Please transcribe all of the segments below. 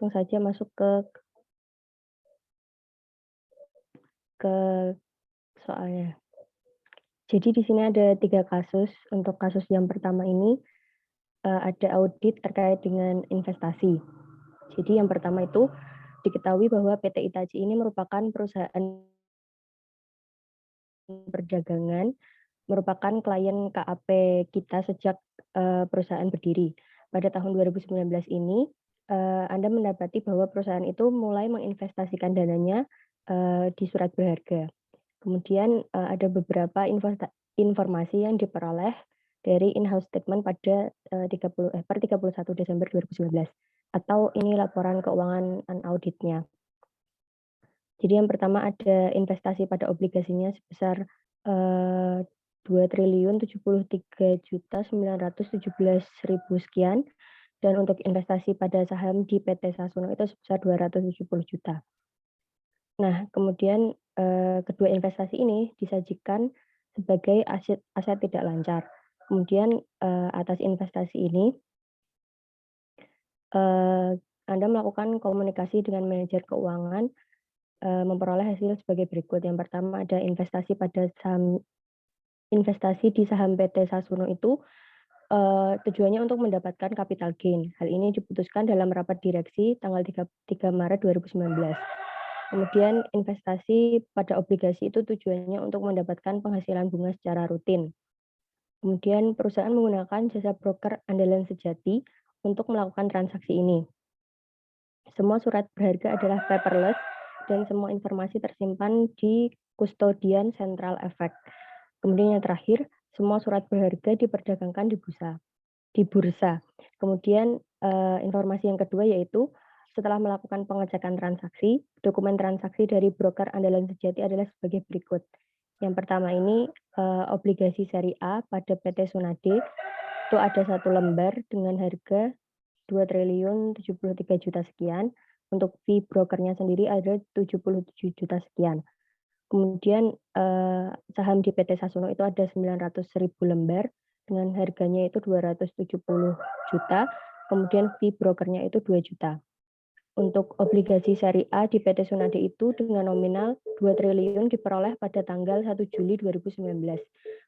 langsung saja masuk ke soalnya. Jadi di sini ada 3 kasus. Untuk kasus yang pertama ini, ada audit terkait dengan investasi. Jadi yang pertama itu diketahui bahwa PT Itachi ini merupakan perusahaan perdagangan, merupakan klien KAP kita sejak, perusahaan berdiri. Pada tahun 2019 ini, Anda mendapati bahwa perusahaan itu mulai menginvestasikan dananya, di surat berharga. Kemudian, ada beberapa informasi yang diperoleh dari in-house statement pada, per 31 Desember 2019, atau ini laporan keuangan unauditnya. Jadi yang pertama ada investasi pada obligasinya sebesar, eee, 2.073.917.000 sekian, dan untuk investasi pada saham di PT Sasuno itu sebesar 270 juta. Nah, kemudian, kedua investasi ini disajikan sebagai aset aset tidak lancar. Kemudian, atas investasi ini, eee, Anda melakukan komunikasi dengan manajer keuangan, memperoleh hasil sebagai berikut. Yang pertama ada investasi di saham PT Sasuno itu, tujuannya untuk mendapatkan capital gain. Hal ini diputuskan dalam rapat direksi tanggal 3 Maret 2019. Kemudian investasi pada obligasi itu tujuannya untuk mendapatkan penghasilan bunga secara rutin. Kemudian perusahaan menggunakan jasa broker andalan sejati untuk melakukan transaksi ini. Semua surat berharga adalah paperless dan semua informasi tersimpan di kustodian Central Effect. Kemudian yang terakhir, semua surat berharga diperdagangkan di bursa. Kemudian, informasi yang kedua yaitu setelah melakukan pengecekan transaksi, dokumen transaksi dari broker andalan sejati adalah sebagai berikut. Yang pertama ini, obligasi seri A pada PT Sunade, itu ada 1 lembar dengan harga 2.073.000.000 sekian, untuk fee brokernya sendiri ada 77 juta sekian. Kemudian, saham di PT Sasuno itu ada 900.000 lembar dengan harganya itu 270 juta, kemudian fee brokernya itu 2 juta. Untuk obligasi seri A di PT Sunade itu dengan nominal 2 triliun diperoleh pada tanggal 1 Juli 2019.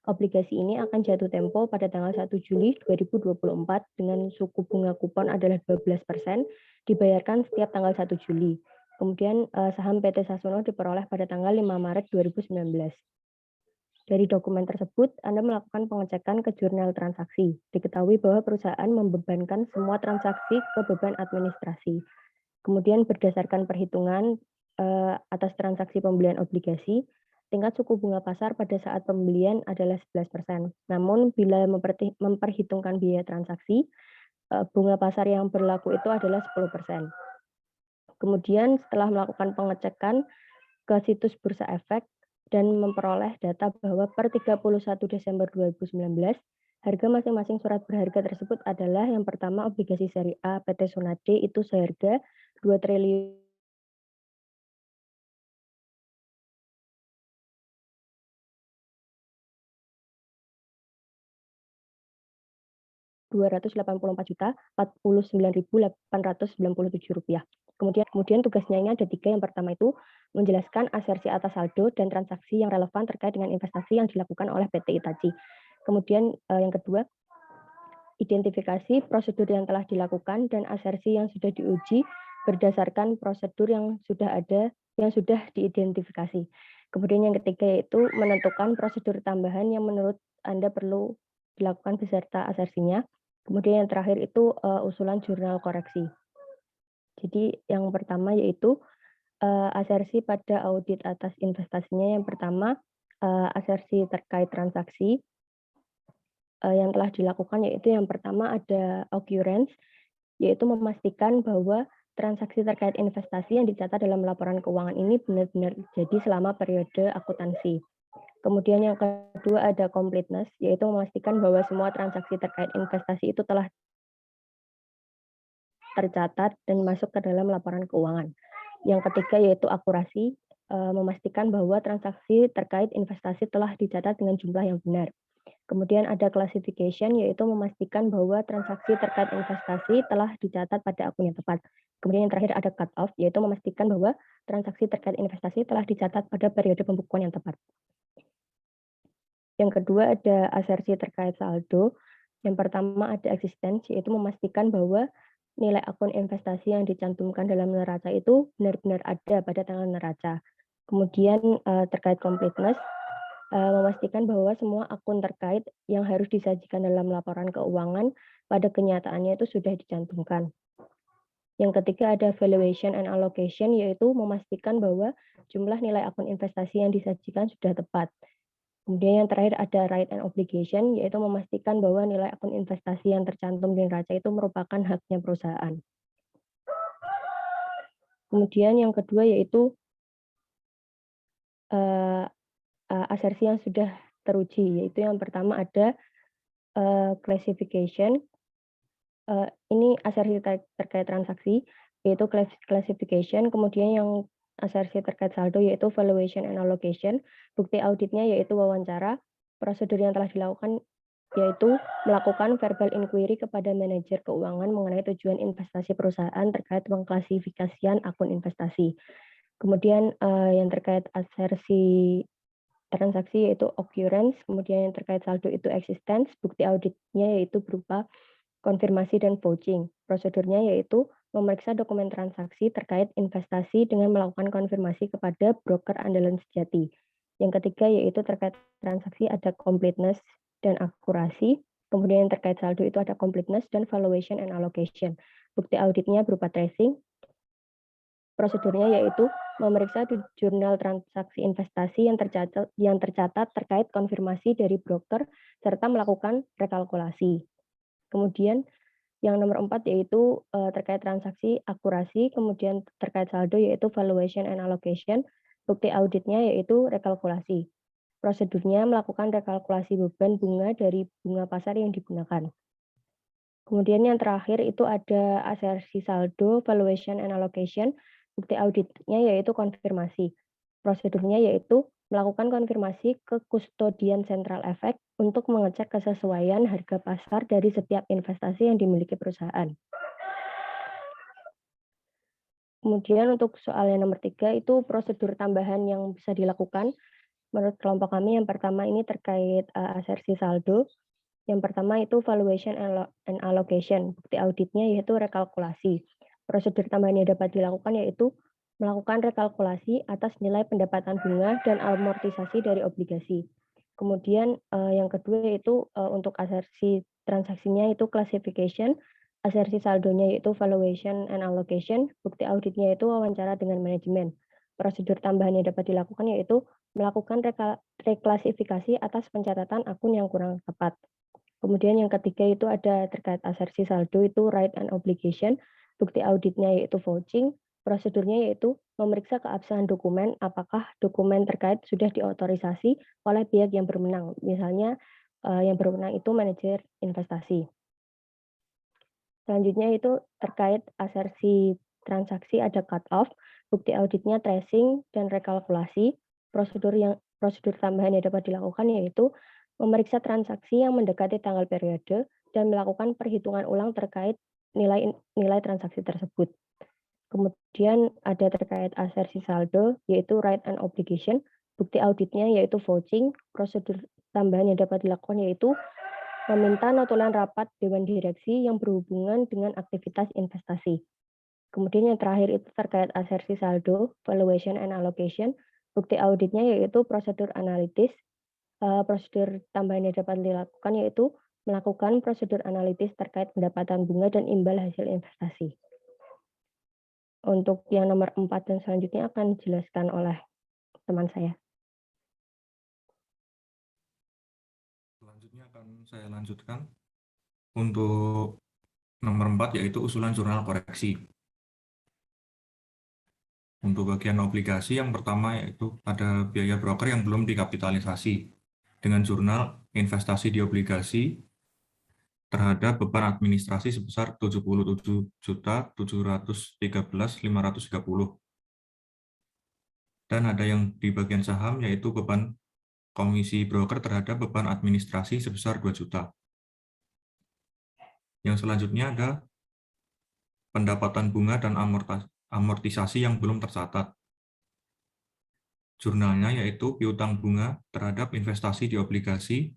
Obligasi ini akan jatuh tempo pada tanggal 1 Juli 2024 dengan suku bunga kupon adalah 12%, dibayarkan setiap tanggal 1 Juli. Kemudian, saham PT Sasuno diperoleh pada tanggal 5 Maret 2019. Dari dokumen tersebut, Anda melakukan pengecekan ke jurnal transaksi. Diketahui bahwa perusahaan membebankan semua transaksi ke beban administrasi. Kemudian berdasarkan perhitungan, atas transaksi pembelian obligasi, tingkat suku bunga pasar pada saat pembelian adalah 11%. Namun bila memperhitungkan biaya transaksi, bunga pasar yang berlaku itu adalah 10%. Kemudian setelah melakukan pengecekan ke situs Bursa Efek dan memperoleh data bahwa per 31 Desember 2019, harga masing-masing surat berharga tersebut adalah yang pertama obligasi seri A PT Sunade itu seharga 2 triliun 284.049.897 rupiah. Kemudian tugasnya ini ada 3. Yang pertama itu menjelaskan asersi atas saldo dan transaksi yang relevan terkait dengan investasi yang dilakukan oleh PT Itachi. Kemudian, yang kedua, identifikasi prosedur yang telah dilakukan dan asersi yang sudah diuji berdasarkan prosedur yang sudah diidentifikasi. Kemudian yang ketiga yaitu menentukan prosedur tambahan yang menurut Anda perlu dilakukan beserta asersinya. Kemudian yang terakhir itu, usulan jurnal koreksi. Jadi yang pertama yaitu, asersi pada audit atas investasinya. Yang pertama, asersi terkait transaksi, yang telah dilakukan yaitu yang pertama ada occurrence, yaitu memastikan bahwa transaksi terkait investasi yang dicatat dalam laporan keuangan ini benar-benar terjadi selama periode akuntansi. Kemudian yang kedua ada completeness, yaitu memastikan bahwa semua transaksi terkait investasi itu telah tercatat dan masuk ke dalam laporan keuangan. Yang ketiga yaitu akurasi, memastikan bahwa transaksi terkait investasi telah dicatat dengan jumlah yang benar. Kemudian ada classification, yaitu memastikan bahwa transaksi terkait investasi telah dicatat pada akun yang tepat. Kemudian yang terakhir ada cut off, yaitu memastikan bahwa transaksi terkait investasi telah dicatat pada periode pembukuan yang tepat. Yang kedua ada asersi terkait saldo. Yang pertama ada existence, yaitu memastikan bahwa nilai akun investasi yang dicantumkan dalam neraca itu benar-benar ada pada tanggal neraca. Kemudian terkait completeness, memastikan bahwa semua akun terkait yang harus disajikan dalam laporan keuangan pada kenyataannya itu sudah dicantumkan. Yang ketiga ada valuation and allocation, yaitu memastikan bahwa jumlah nilai akun investasi yang disajikan sudah tepat. Kemudian yang terakhir ada right and obligation, yaitu memastikan bahwa nilai akun investasi yang tercantum di neraca itu merupakan haknya perusahaan. Kemudian yang kedua yaitu asersi yang sudah teruji, yaitu yang pertama ada classification. Ini asersi terkait transaksi, yaitu classification. Kemudian yang asersi terkait saldo yaitu valuation and allocation. Bukti auditnya yaitu wawancara. Prosedur yang telah dilakukan yaitu melakukan verbal inquiry kepada manajer keuangan mengenai tujuan investasi perusahaan terkait pengklasifikasian akun investasi. Kemudian yang terkait asersi transaksi yaitu occurrence, kemudian yang terkait saldo itu existence, bukti auditnya yaitu berupa konfirmasi dan vouching. Prosedurnya yaitu memeriksa dokumen transaksi terkait investasi dengan melakukan konfirmasi kepada broker andalan sejati. Yang ketiga yaitu terkait transaksi ada completeness dan akurasi. Kemudian yang terkait saldo itu ada completeness dan valuation and allocation. Bukti auditnya berupa tracing. Prosedurnya yaitu memeriksa jurnal transaksi investasi yang tercatat terkait konfirmasi dari broker serta melakukan rekalkulasi. Kemudian yang nomor 4 yaitu terkait transaksi akurasi, kemudian terkait saldo yaitu valuation and allocation, bukti auditnya yaitu rekalkulasi. Prosedurnya melakukan rekalkulasi beban bunga dari bunga pasar yang digunakan. Kemudian yang terakhir itu ada asersi saldo, valuation and allocation, bukti auditnya yaitu konfirmasi. Prosedurnya yaitu melakukan konfirmasi ke kustodian central effect untuk mengecek kesesuaian harga pasar dari setiap investasi yang dimiliki perusahaan. Kemudian untuk soal yang nomor 3 itu prosedur tambahan yang bisa dilakukan menurut kelompok kami. Yang pertama ini terkait asersi saldo. Yang pertama itu valuation and allocation. Bukti auditnya yaitu rekalkulasi. Prosedur tambahan yang dapat dilakukan yaitu melakukan rekalkulasi atas nilai pendapatan bunga dan amortisasi dari obligasi. Kemudian yang kedua yaitu untuk asersi transaksinya itu classification, asersi saldonya yaitu valuation and allocation, bukti auditnya yaitu wawancara dengan manajemen. Prosedur tambahan yang dapat dilakukan yaitu melakukan reklasifikasi atas pencatatan akun yang kurang tepat. Kemudian yang ketiga itu ada terkait asersi saldo itu right and obligation, bukti auditnya yaitu vouching, prosedurnya yaitu memeriksa keabsahan dokumen, apakah dokumen terkait sudah diotorisasi oleh pihak yang berwenang. Misalnya yang berwenang itu manajer investasi. Selanjutnya itu terkait asersi transaksi ada cut off, bukti auditnya tracing dan rekalkulasi. Prosedur tambahan yang dapat dilakukan yaitu memeriksa transaksi yang mendekati tanggal periode dan melakukan perhitungan ulang terkait nilai transaksi tersebut. Kemudian ada terkait asersi saldo, yaitu right and obligation, bukti auditnya yaitu vouching, prosedur tambahan yang dapat dilakukan yaitu meminta notulen rapat Dewan Direksi yang berhubungan dengan aktivitas investasi. Kemudian yang terakhir itu terkait asersi saldo, valuation and allocation, bukti auditnya yaitu prosedur analitis. Prosedur tambahan yang dapat dilakukan yaitu melakukan prosedur analitis terkait pendapatan bunga dan imbal hasil investasi. Untuk yang nomor 4 dan selanjutnya akan dijelaskan oleh teman saya. Selanjutnya akan saya lanjutkan untuk nomor 4 yaitu usulan jurnal koreksi. Untuk bagian obligasi yang pertama yaitu ada biaya broker yang belum dikapitalisasi dengan jurnal investasi di obligasi terhadap beban administrasi sebesar 77.713.530. Dan ada yang di bagian saham yaitu beban komisi broker terhadap beban administrasi sebesar 2 juta. Yang selanjutnya ada pendapatan bunga dan amortisasi yang belum tercatat. Jurnalnya yaitu piutang bunga terhadap investasi di obligasi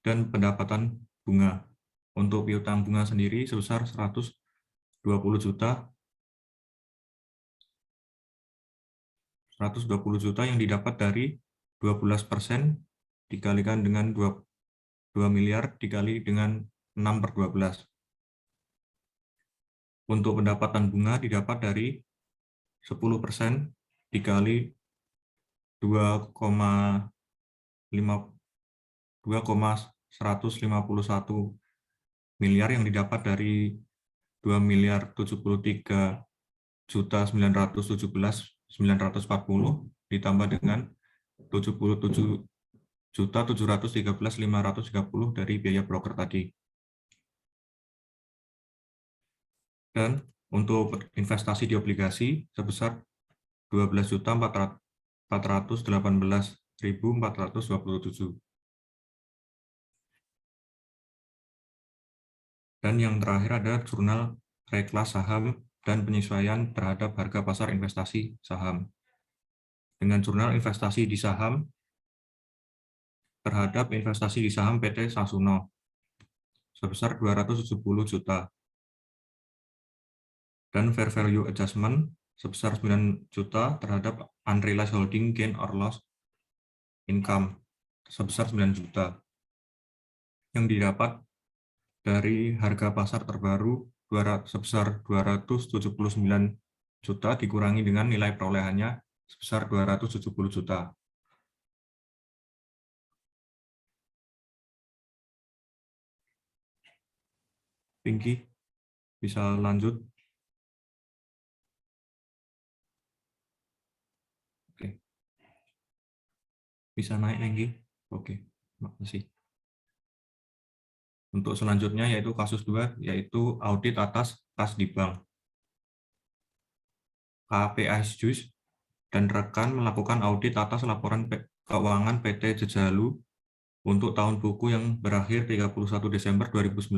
dan pendapatan bunga. Untuk piutang bunga sendiri sebesar 120 juta 120 juta yang didapat dari 12% dikalikan dengan 2 miliar dikali dengan 6/12. Untuk pendapatan bunga didapat dari 10% dikali 2,151 miliar yang didapat dari 2 miliar 73 juta 917.940 ditambah dengan 77 juta 713.530 dari biaya broker tadi. Dan untuk investasi di obligasi sebesar 12.418.427. Dan yang terakhir ada jurnal reklas saham dan penyesuaian terhadap harga pasar investasi saham. Dengan jurnal investasi di saham terhadap investasi di saham PT Sasuno sebesar 270 juta. Dan fair value adjustment sebesar 9 juta terhadap unrealized holding gain or loss income sebesar 9 juta. Yang didapat dari harga pasar terbaru sebesar 279 juta dikurangi dengan nilai perolehannya sebesar 270 juta. Pinky, bisa lanjut? Oke. Bisa naik lagi? Oke, makasih. Untuk selanjutnya yaitu kasus 2, yaitu audit atas kas di bank. KPISJUS dan rekan melakukan audit atas laporan keuangan PT Jejalu untuk tahun buku yang berakhir 31 Desember 2019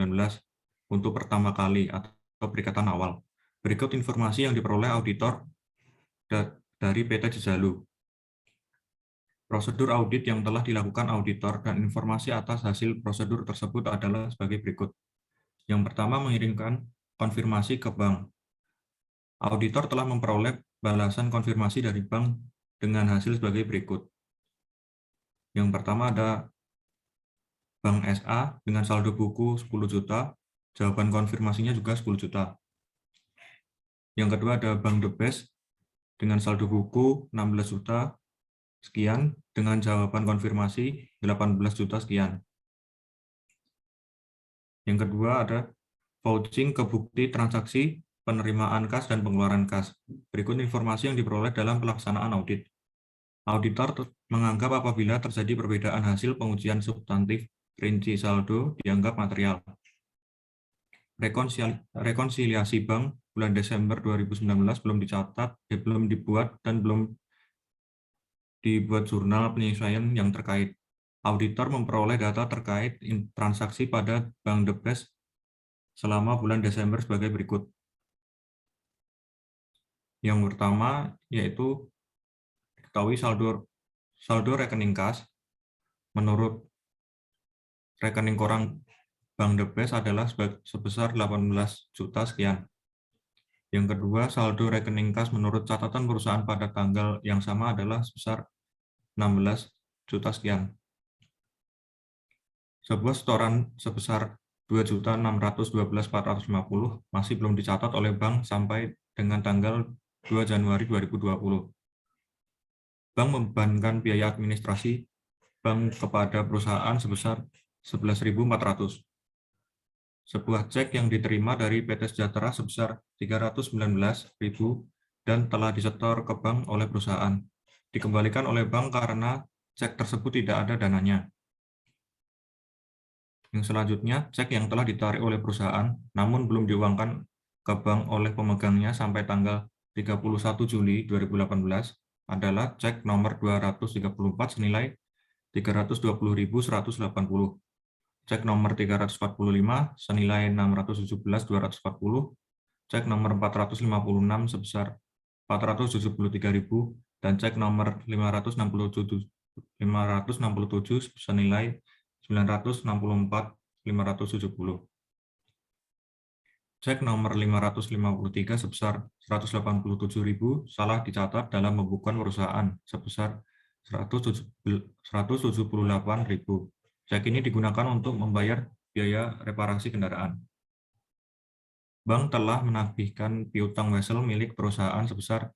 untuk pertama kali atau perikatan awal. Berikut informasi yang diperoleh auditor dari PT Jejalu. Prosedur audit yang telah dilakukan auditor dan informasi atas hasil prosedur tersebut adalah sebagai berikut. Yang pertama, mengirimkan konfirmasi ke bank. Auditor telah memperoleh balasan konfirmasi dari bank dengan hasil sebagai berikut. Yang pertama ada Bank SA dengan saldo buku 10 juta, jawaban konfirmasinya juga 10 juta. Yang kedua ada Bank The Best dengan saldo buku 16 juta sekian, dengan jawaban konfirmasi 18 juta sekian. Yang kedua ada vouching ke bukti transaksi penerimaan kas dan pengeluaran kas. Berikut informasi yang diperoleh dalam pelaksanaan audit. Auditor menganggap apabila terjadi perbedaan hasil pengujian substantif rinci saldo dianggap material. Rekonsiliasi bank bulan Desember 2019 belum dicatat, belum dibuat, dan belum dibuat jurnal penyesuaian yang terkait. Auditor memperoleh data terkait transaksi pada Bank The Best selama bulan Desember sebagai berikut. Yang pertama yaitu diketahui saldo rekening kas menurut rekening koran Bank The Best adalah sebesar 18 juta sekian. Yang kedua, saldo rekening kas menurut catatan perusahaan pada tanggal yang sama adalah sebesar 16 juta sekian. Sebuah setoran sebesar 2.612.450 masih belum dicatat oleh bank sampai dengan tanggal 2 Januari 2020. Bank membebankan biaya administrasi bank kepada perusahaan sebesar 11.400. Sebuah cek yang diterima dari PT Sejahtera sebesar 319.000 dan telah disetor ke bank oleh perusahaan. Dikembalikan oleh bank karena cek tersebut tidak ada dananya. Yang selanjutnya, cek yang telah ditarik oleh perusahaan namun belum diuangkan ke bank oleh pemegangnya sampai tanggal 31 Juli 2018 adalah cek nomor 234 senilai 320.180. Cek nomor 345 senilai 617.240. Cek nomor 456 sebesar 473.000 dan cek nomor 567 senilai 964.570. Cek nomor 553 sebesar 187.000 salah dicatat dalam pembukuan perusahaan sebesar 178.000. Cek ini digunakan untuk membayar biaya reparasi kendaraan. Bank telah menagihkan piutang wesel milik perusahaan sebesar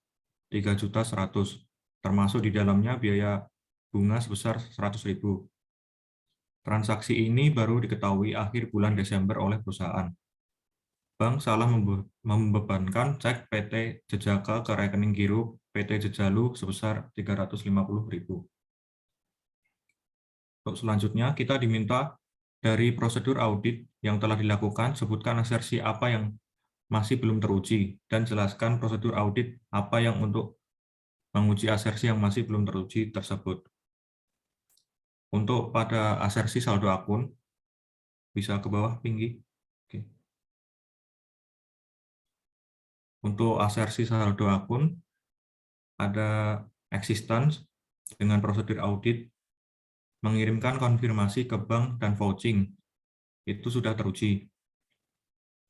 3.100.000, termasuk di dalamnya biaya bunga sebesar 100.000. Transaksi ini baru diketahui akhir bulan Desember oleh perusahaan. Bank salah membebankan cek PT Jejaka ke rekening giro PT Jejalu sebesar 350.000. Untuk selanjutnya, kita diminta dari prosedur audit yang telah dilakukan, sebutkan asersi apa yang masih belum teruji, dan jelaskan prosedur audit apa yang untuk menguji asersi yang masih belum teruji tersebut. Untuk pada asersi saldo akun, bisa ke bawah, Pinggi. Oke. Untuk asersi saldo akun, ada existence dengan prosedur audit, mengirimkan konfirmasi ke bank dan vouching, itu sudah teruji.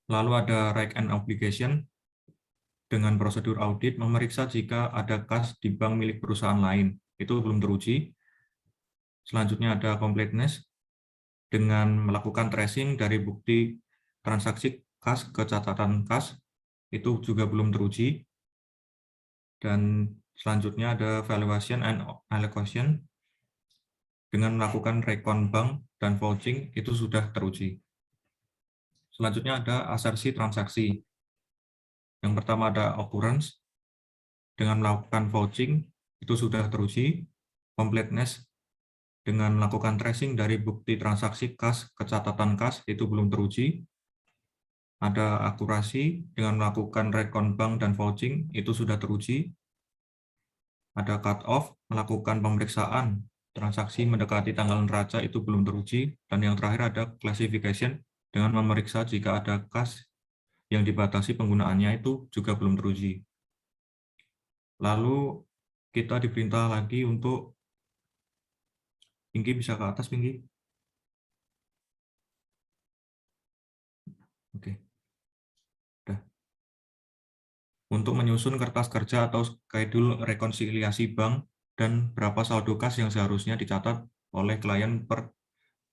Lalu ada right and obligation, dengan prosedur audit, memeriksa jika ada kas di bank milik perusahaan lain, itu belum teruji. Selanjutnya ada completeness, dengan melakukan tracing dari bukti transaksi kas ke catatan kas, itu juga belum teruji. Dan selanjutnya ada valuation and allocation, dengan melakukan rekon bank dan vouching, itu sudah teruji. Selanjutnya ada asersi transaksi. Yang pertama ada occurrence, dengan melakukan vouching, itu sudah teruji. Completeness, dengan melakukan tracing dari bukti transaksi kas ke catatan kas, itu belum teruji. Ada akurasi, dengan melakukan rekon bank dan vouching, itu sudah teruji. Ada cut off, melakukan pemeriksaan transaksi mendekati tanggal neraca, itu belum teruji. Dan yang terakhir ada classification, dengan memeriksa jika ada kas yang dibatasi penggunaannya, itu juga belum teruji. Lalu kita diperintah lagi untuk, Pinggi bisa ke atas, Pinggi. Oke. Udah. Untuk menyusun kertas kerja atau schedule rekonsiliasi bank dan berapa saldo kas yang seharusnya dicatat oleh klien per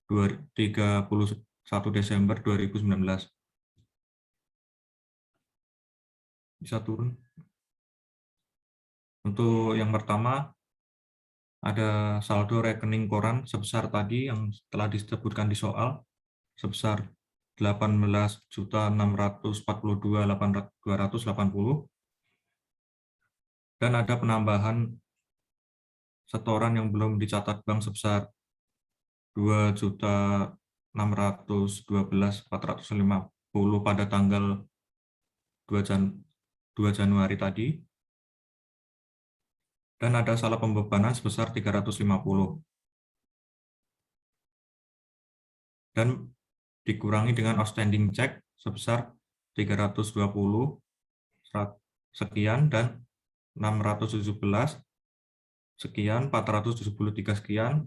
31 Desember 2019. Bisa turun. Untuk yang pertama, ada saldo rekening koran sebesar tadi yang telah disebutkan di soal, sebesar 18.642.280, dan ada penambahan setoran yang belum dicatat bank sebesar 2.612.450 pada tanggal 2 Januari tadi, dan ada salah pembebanan sebesar 350, dan dikurangi dengan outstanding check sebesar 320 sekian dan 617 sekian, 473 sekian,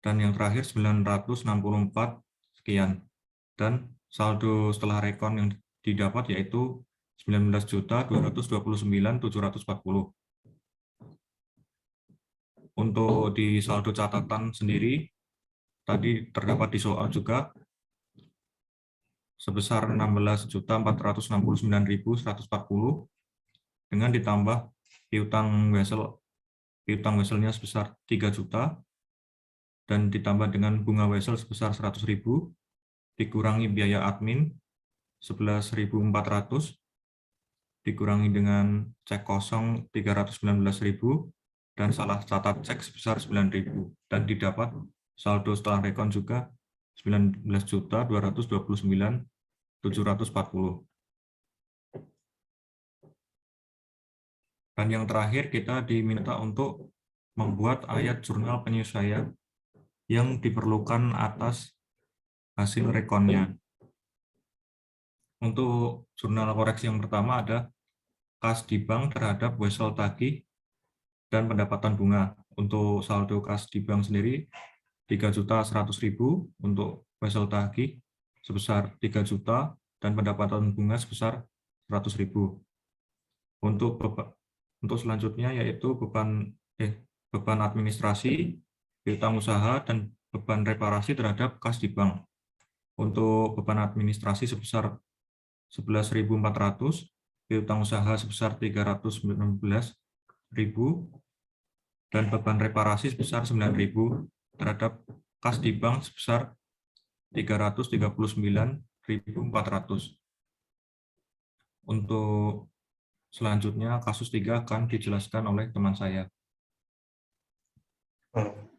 dan yang terakhir 964 sekian. Dan saldo setelah rekon yang didapat yaitu 19.229.740. Untuk di saldo catatan sendiri, tadi terdapat di soal juga, sebesar 16.469.140, dengan ditambah piutang weselnya sebesar 3 juta, dan ditambah dengan bunga wesel sebesar 100.000, dikurangi biaya admin 11.400, dikurangi dengan cek kosong 319.000, dan salah catat cek sebesar 9.000, dan didapat saldo setelah rekon juga 19.229.740. Dan yang terakhir kita diminta untuk membuat ayat jurnal penyesuaian yang diperlukan atas hasil rekonnya. Untuk jurnal koreksi yang pertama ada kas di bank terhadap wesel tagih dan pendapatan bunga. Untuk saldo kas di bank sendiri 3.100.000, untuk wesel tagih sebesar 3 juta dan pendapatan bunga sebesar 100.000. Untuk selanjutnya yaitu beban administrasi, piutang usaha, dan beban reparasi terhadap kas di bank. Untuk beban administrasi sebesar 11.400, piutang usaha sebesar 319.000, dan beban reparasi sebesar 9.000 terhadap kas di bank sebesar 339.400. Untuk selanjutnya kasus 3 akan dijelaskan oleh teman saya.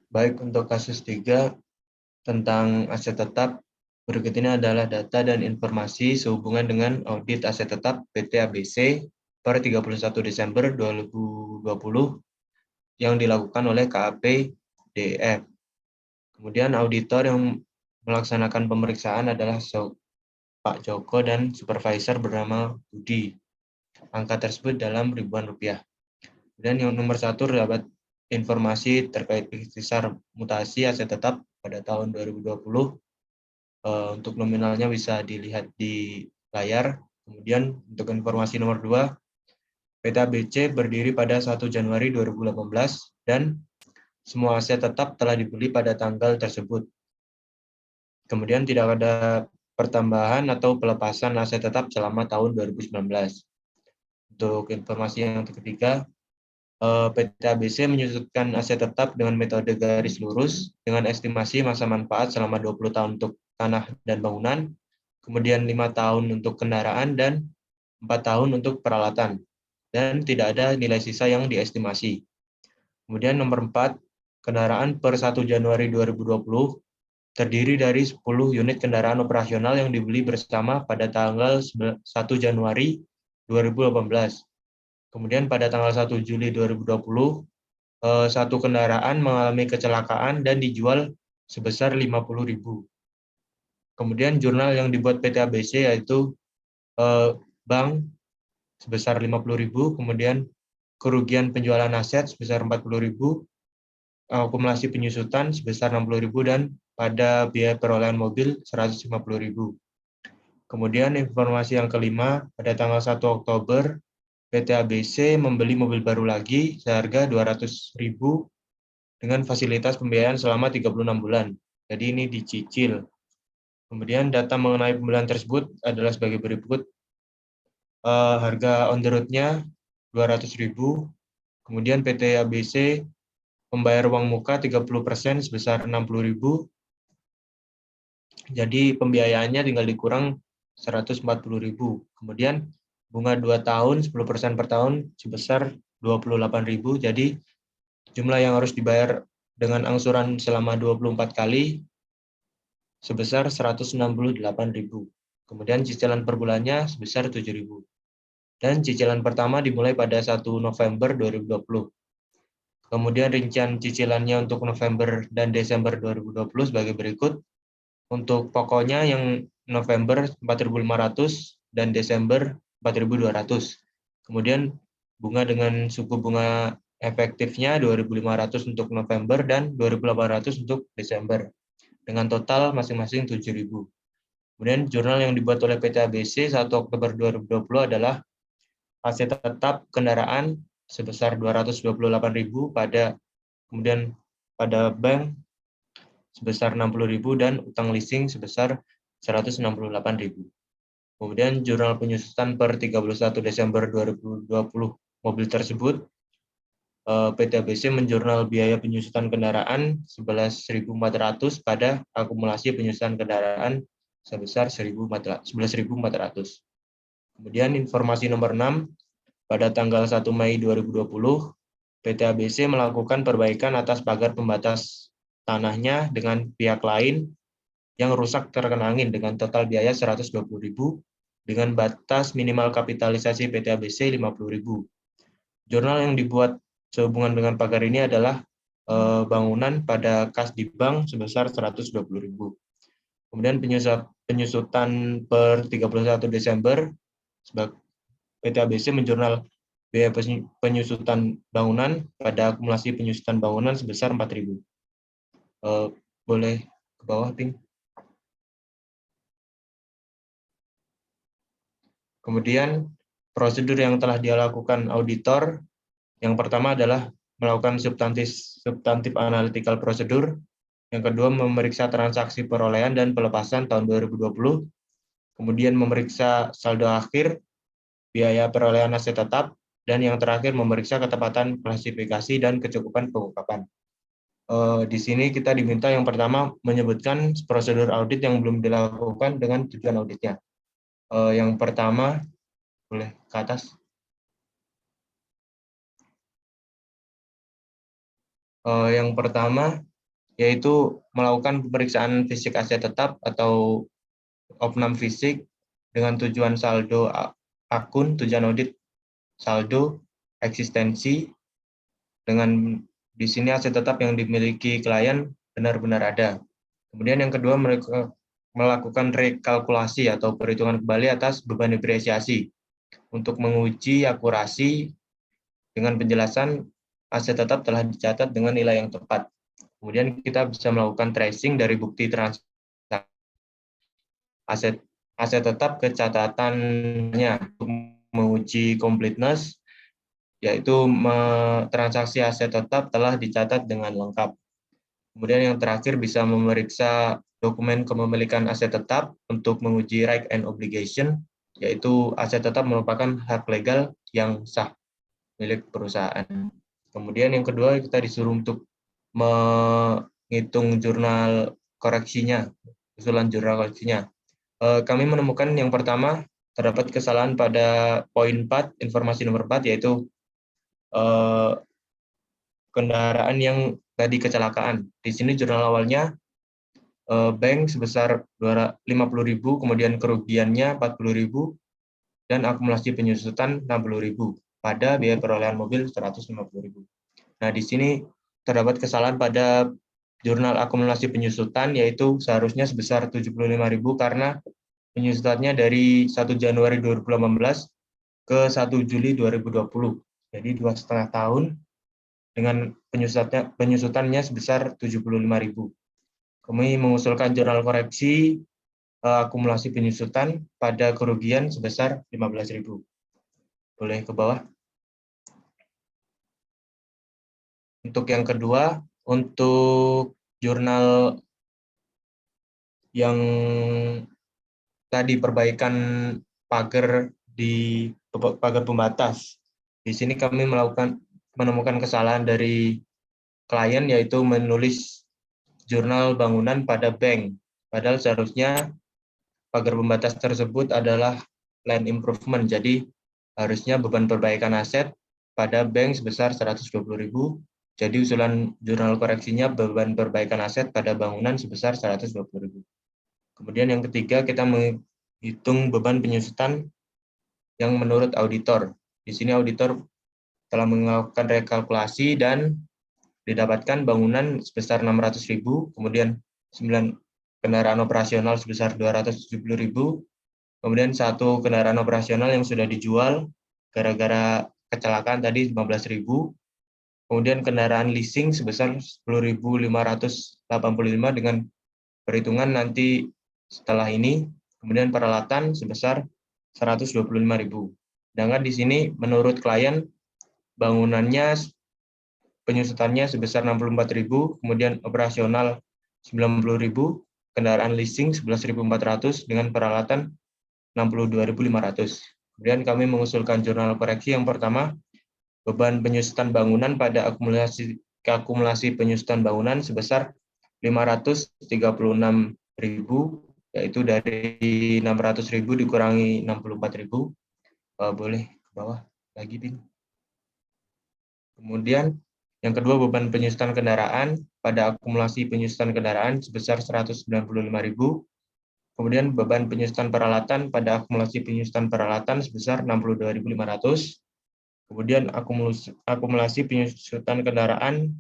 Baik, untuk kasus 3 tentang aset tetap, berikut ini adalah data dan informasi sehubungan dengan audit aset tetap PT ABC per 31 Desember 2020 yang dilakukan oleh KAP DF. Kemudian auditor yang melaksanakan pemeriksaan adalah Pak Joko dan supervisor bernama Budi. Angka tersebut dalam ribuan rupiah. Dan yang nomor 1 terdapat informasi terkait ikhtisar mutasi aset tetap pada tahun 2020. Untuk nominalnya bisa dilihat di layar. Kemudian untuk informasi nomor 2, PT ABC berdiri pada 1 Januari 2018 dan semua aset tetap telah dibeli pada tanggal tersebut. Kemudian tidak ada pertambahan atau pelepasan aset tetap selama tahun 2019. Untuk informasi yang ketiga, PT ABC menyusutkan aset tetap dengan metode garis lurus dengan estimasi masa manfaat selama 20 tahun untuk tanah dan bangunan, kemudian 5 tahun untuk kendaraan, dan 4 tahun untuk peralatan, dan tidak ada nilai sisa yang diestimasi. Kemudian nomor 4, kendaraan per 1 Januari 2020 terdiri dari 10 unit kendaraan operasional yang dibeli bersama pada tanggal 1 Januari 2018. Kemudian pada tanggal 1 Juli 2020, satu kendaraan mengalami kecelakaan dan dijual sebesar 50.000. Kemudian jurnal yang dibuat PT ABC yaitu bank sebesar 50.000, kemudian kerugian penjualan aset sebesar 40.000, akumulasi penyusutan sebesar 60.000, dan pada biaya perolehan mobil 150.000. Kemudian informasi yang kelima, pada tanggal 1 Oktober, PT ABC membeli mobil baru lagi seharga 200.000 dengan fasilitas pembiayaan selama 36 bulan. Jadi ini dicicil. Kemudian data mengenai pembelian tersebut adalah sebagai berikut. Harga on the road-nya 200.000. Kemudian PT ABC membayar uang muka 30% sebesar 60.000. Jadi pembiayaannya tinggal dikurang 140.000. Kemudian bunga 2 tahun 10% per tahun sebesar 28.000. Jadi jumlah yang harus dibayar dengan angsuran selama 24 kali sebesar 168.000. Kemudian cicilan per bulannya sebesar 7.000. Dan cicilan pertama dimulai pada 1 November 2020. Kemudian rincian cicilannya untuk November dan Desember 2020 sebagai berikut. Untuk pokoknya yang November 4.500 dan Desember 4.200. Kemudian bunga dengan suku bunga efektifnya 2.500 untuk November dan 2.800 untuk Desember. Dengan total masing-masing 7.000. Kemudian jurnal yang dibuat oleh PT ABC 1 Oktober 2020 adalah aset tetap kendaraan sebesar 228.000 kemudian pada bank sebesar 60.000 dan utang leasing sebesar 168.000. Kemudian jurnal penyusutan per 31 Desember 2020 mobil tersebut, PT ABC menjurnal biaya penyusutan kendaraan 11.400 pada akumulasi penyusutan kendaraan sebesar 11.400. Kemudian informasi nomor 6, pada tanggal 1 Mei 2020, PT ABC melakukan perbaikan atas pagar pembatas tanahnya dengan pihak lain yang rusak terkena angin dengan total biaya 120.000 dengan batas minimal kapitalisasi PT ABC 50.000. Jurnal yang dibuat sehubungan dengan pagar ini adalah bangunan pada kas di bank sebesar 120.000. Kemudian penyusutan per 31 Desember, PT ABC menjurnal biaya penyusutan bangunan pada akumulasi penyusutan bangunan sebesar 4.000. Boleh ke bawah, Ping. Kemudian prosedur yang telah dilakukan auditor, yang pertama adalah melakukan substantif analytical procedure, yang kedua memeriksa transaksi perolehan dan pelepasan tahun 2020, kemudian memeriksa saldo akhir, biaya perolehan aset tetap, dan yang terakhir memeriksa ketepatan klasifikasi dan kecukupan pengungkapan. Di sini kita diminta yang pertama menyebutkan prosedur audit yang belum dilakukan dengan tujuan auditnya. Yang pertama, boleh ke atas. Yang pertama yaitu melakukan pemeriksaan fisik aset tetap atau opnam fisik dengan tujuan saldo akun, tujuan audit saldo, eksistensi, dengan di sini aset tetap yang dimiliki klien benar-benar ada. Kemudian yang kedua, mereka melakukan rekalkulasi atau perhitungan kembali atas beban depresiasi untuk menguji akurasi dengan penjelasan aset tetap telah dicatat dengan nilai yang tepat. Kemudian kita bisa melakukan tracing dari bukti transaksi aset tetap ke catatannya untuk menguji completeness, yaitu transaksi aset tetap telah dicatat dengan lengkap. Kemudian yang terakhir bisa memeriksa dokumen kepemilikan aset tetap untuk menguji right and obligation, yaitu aset tetap merupakan hak legal yang sah milik perusahaan. Kemudian yang kedua kita disuruh untuk menghitung jurnal koreksinya, usulan jurnal koreksinya. Kami menemukan yang pertama terdapat kesalahan pada poin 4, informasi nomor 4, yaitu kendaraan yang tadi kecelakaan. Di sini jurnal awalnya bank sebesar 50.000, kemudian kerugiannya 40.000, dan akumulasi penyusutan 60.000 pada biaya perolehan mobil 150.000. Nah, di sini terdapat kesalahan pada jurnal akumulasi penyusutan, yaitu seharusnya sebesar 75.000 karena penyusutannya dari 1 Januari 2018 ke 1 Juli 2020. Jadi 2,5 tahun dengan penyusutannya sebesar 75.000. Kami mengusulkan jurnal koreksi akumulasi penyusutan pada kerugian sebesar 15.000. Boleh ke bawah. Untuk yang kedua, untuk jurnal yang tadi perbaikan pagar di pagar pembatas. Di sini kami menemukan kesalahan dari klien, yaitu menulis jurnal bangunan pada bank. Padahal seharusnya pagar pembatas tersebut adalah land improvement. Jadi harusnya beban perbaikan aset pada bank sebesar 120.000. Jadi usulan jurnal koreksinya beban perbaikan aset pada bangunan sebesar 120.000. Kemudian yang ketiga, kita menghitung beban penyusutan yang menurut auditor. Di sini auditor telah melakukan rekalkulasi dan didapatkan bangunan sebesar 600.000, kemudian 9 kendaraan operasional sebesar 270.000, kemudian 1 kendaraan operasional yang sudah dijual gara-gara kecelakaan tadi 15.000, kemudian kendaraan leasing sebesar 10.585 dengan perhitungan nanti setelah ini, kemudian peralatan sebesar 125.000. Sedangkan di sini menurut klien bangunannya penyusutannya sebesar 64.000, kemudian operasional 90.000, kendaraan leasing 11.400 dengan peralatan 62.500. Kemudian kami mengusulkan jurnal koreksi yang pertama, beban penyusutan bangunan pada akumulasi penyusutan bangunan sebesar 536.000, yaitu dari 600.000 dikurangi 64.000. Boleh ke bawah lagi, Bing. Kemudian yang kedua, beban penyusutan kendaraan pada akumulasi penyusutan kendaraan sebesar 195.000. Kemudian beban penyusutan peralatan pada akumulasi penyusutan peralatan sebesar 62.500. Kemudian akumulasi penyusutan kendaraan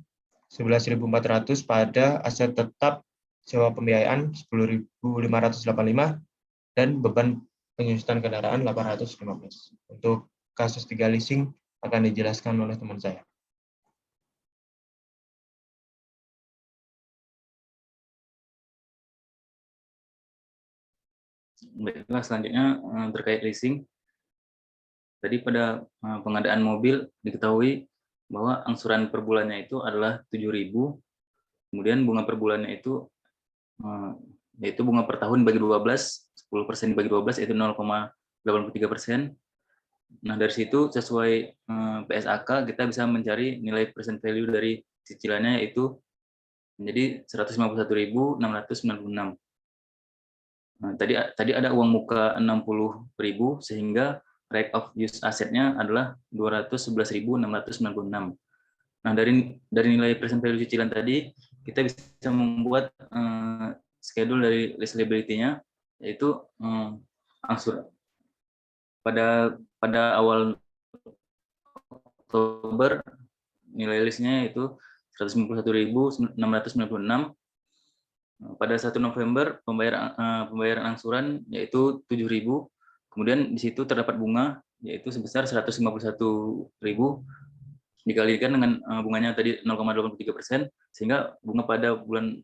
11.400 pada aset tetap sewa pembiayaan 10.585 dan beban penyusutan kendaraan 815. Untuk kasus 3 leasing akan dijelaskan oleh teman saya. Baiklah, selanjutnya terkait leasing. Tadi pada pengadaan mobil diketahui bahwa angsuran per bulannya itu adalah 7.000, kemudian bunga per bulannya itu yaitu bunga per tahun bagi 12, 10% dibagi 12 itu 0,83%. Nah, dari situ sesuai PSAK kita bisa mencari nilai present value dari cicilannya yaitu menjadi 151.696. Nah, tadi ada uang muka 60.000 sehingga right of use asetnya adalah 211.696. Nah, dari nilai present value cicilan tadi kita bisa membuat schedule dari lease liability-nya, yaitu angsur pada awal Oktober nilai listnya itu 151.696. Pada 1 November pembayaran angsuran yaitu 7.000. Kemudian di situ terdapat bunga yaitu sebesar 151.000 dikalikan dengan bunganya tadi 0,83%, sehingga bunga pada 1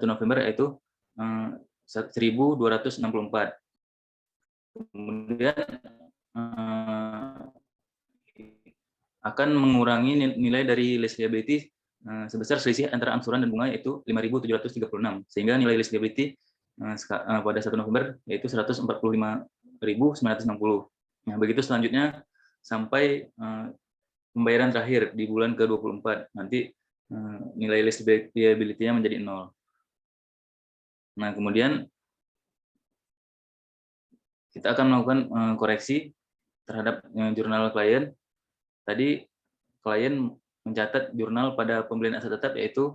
November yaitu 1.264. Kemudian akan mengurangi nilai dari lease liability sebesar selisih antara angsuran dan bunga yaitu 5.736, sehingga nilai lease liability pada 1 November yaitu 145.960. Nah, begitu selanjutnya sampai pembayaran terakhir di bulan ke-24, nanti nilai lease liability-nya menjadi 0. Nah, kemudian kita akan melakukan koreksi terhadap jurnal klien. Tadi klien mencatat jurnal pada pembelian aset tetap yaitu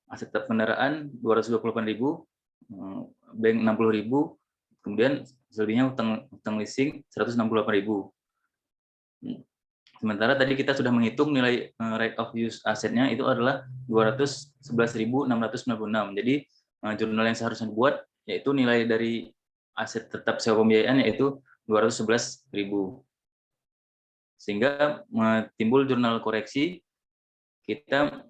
aset tetap kendaraan 228.000, bank 60.000, kemudian selebihnya utang leasing 168.000. Sementara tadi kita sudah menghitung nilai right of use asetnya itu adalah 211.696. Jadi jurnal yang seharusnya dibuat yaitu nilai dari aset tetap sewa pembiayaan yaitu 211.000. Sehingga timbul jurnal koreksi, kita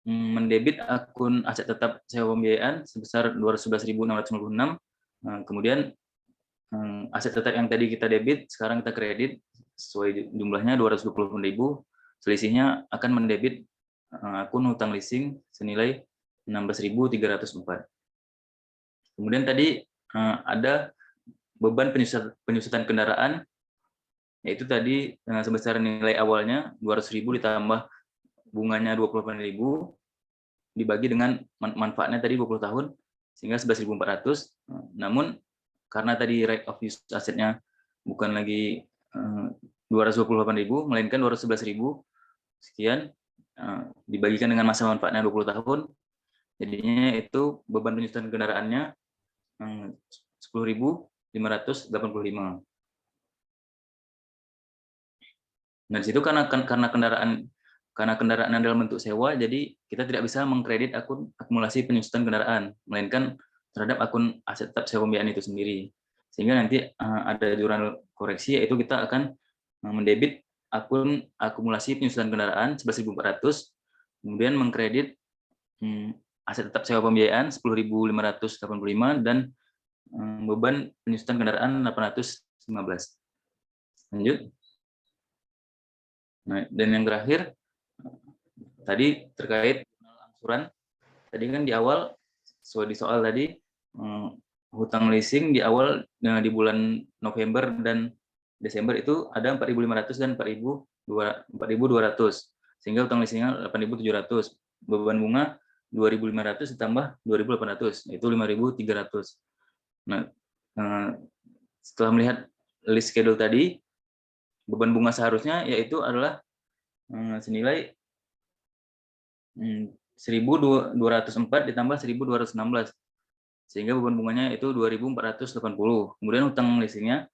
mendebit akun aset tetap sewa pembiayaan sebesar 211.696. Kemudian aset tetap yang tadi kita debit sekarang kita kredit sesuai jumlahnya 220.000, selisihnya akan mendebit akun hutang leasing senilai 16.304. Kemudian tadi ada beban penyusutan kendaraan, yaitu tadi sebesar nilai awalnya 200.000 ditambah bunganya 28.000 dibagi dengan manfaatnya tadi 20 tahun sehingga 11.400. Namun karena tadi right of use asetnya bukan lagi 228.000 melainkan 211.000 sekian dibagikan dengan masa manfaatnya 20 tahun, jadinya itu beban penyusutan kendaraannya 10.585. Nah, di situ karena kendaraan dalam bentuk sewa, jadi kita tidak bisa mengkredit akun akumulasi penyusutan kendaraan, melainkan terhadap akun aset tetap sewa pembiayaan itu sendiri. Sehingga nanti ada jurnal koreksi, yaitu kita akan mendebit akun akumulasi penyusutan kendaraan 11.400, kemudian mengkredit aset tetap sewa pembiayaan 10.585 dan beban penyusutan kendaraan 815. Lanjut. Nah, dan yang terakhir tadi terkait angsuran. Tadi kan di awal sesuai di soal tadi hutang leasing di awal di bulan November dan Desember itu ada 4.500 dan 4.200, sehingga hutang leasingnya 8.700, beban bunga 2.500 ditambah 2.800 itu 5.300. Nah, setelah melihat list schedule tadi, beban bunga seharusnya yaitu adalah senilai 1.204 ditambah 1.216, sehingga beban bunganya itu 2.480. Kemudian hutang leasingnya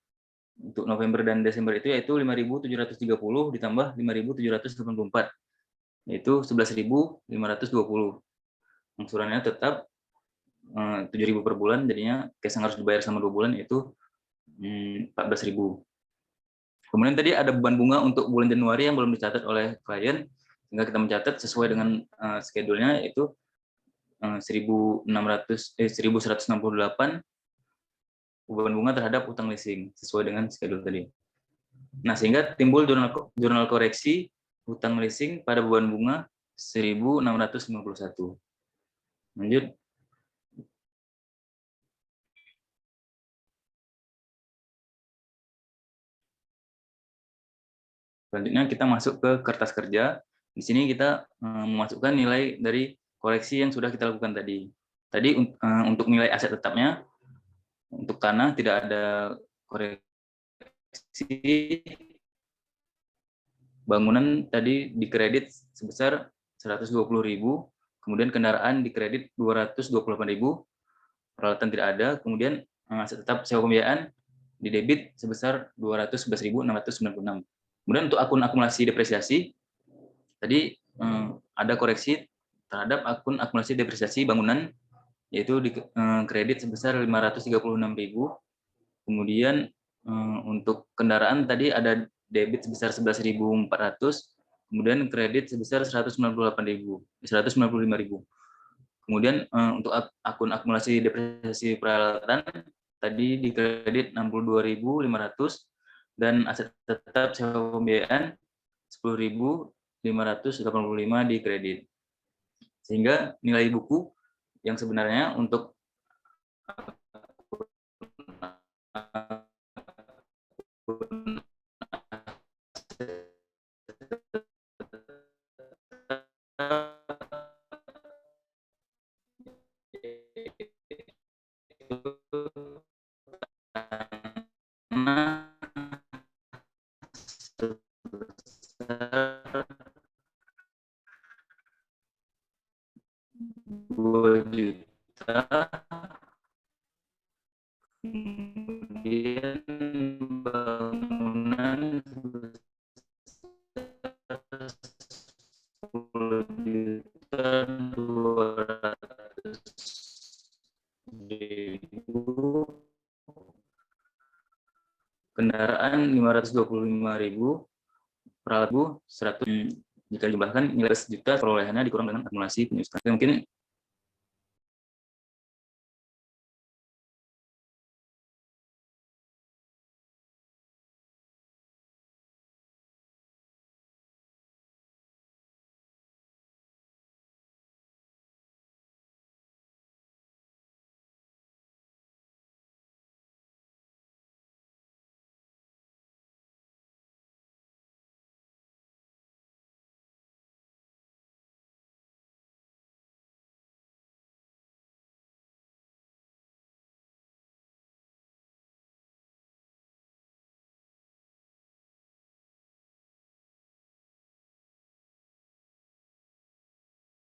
untuk November dan Desember itu yaitu 5.730 ditambah 5.784. yaitu 11.520. Angsurannya tetap 7.000 per bulan, jadinya cash yang harus dibayar selama 2 bulan yaitu 14.000. Kemudian tadi ada beban bunga untuk bulan Januari yang belum dicatat oleh klien, sehingga kita mencatat sesuai dengan schedule-nya, yaitu 1.168 beban bunga terhadap utang leasing sesuai dengan schedule tadi. Nah, sehingga timbul jurnal koreksi utang leasing pada beban bunga 1.651. Lanjut. Selanjutnya kita masuk ke kertas kerja. Di sini kita memasukkan nilai dari koreksi yang sudah kita lakukan tadi. Tadi untuk nilai aset tetapnya, untuk tanah tidak ada koreksi. Bangunan tadi dikredit sebesar 120.000, kemudian kendaraan dikredit 228.000, peralatan tidak ada, kemudian aset tetap sewa pembiayaan didebit sebesar 211.696. Kemudian untuk akun akumulasi depresiasi, tadi ada koreksi terhadap akun akumulasi depresiasi bangunan, yaitu di kredit sebesar 536.000. Kemudian untuk kendaraan tadi ada debit sebesar 11.400, kemudian kredit sebesar 195.000. Kemudian untuk akun akumulasi depresiasi peralatan tadi di kredit 62.500 dan aset tetap sewa pembiayaan 10.585 di kredit. Sehingga nilai buku yang sebenarnya untuk kemudian bangunan 10.200.000, kendaraan 525.000, peralatan 100. Jika dijumlahkan nilai 1 juta perolehannya dikurang dengan akumulasi penyusutan. Mungkin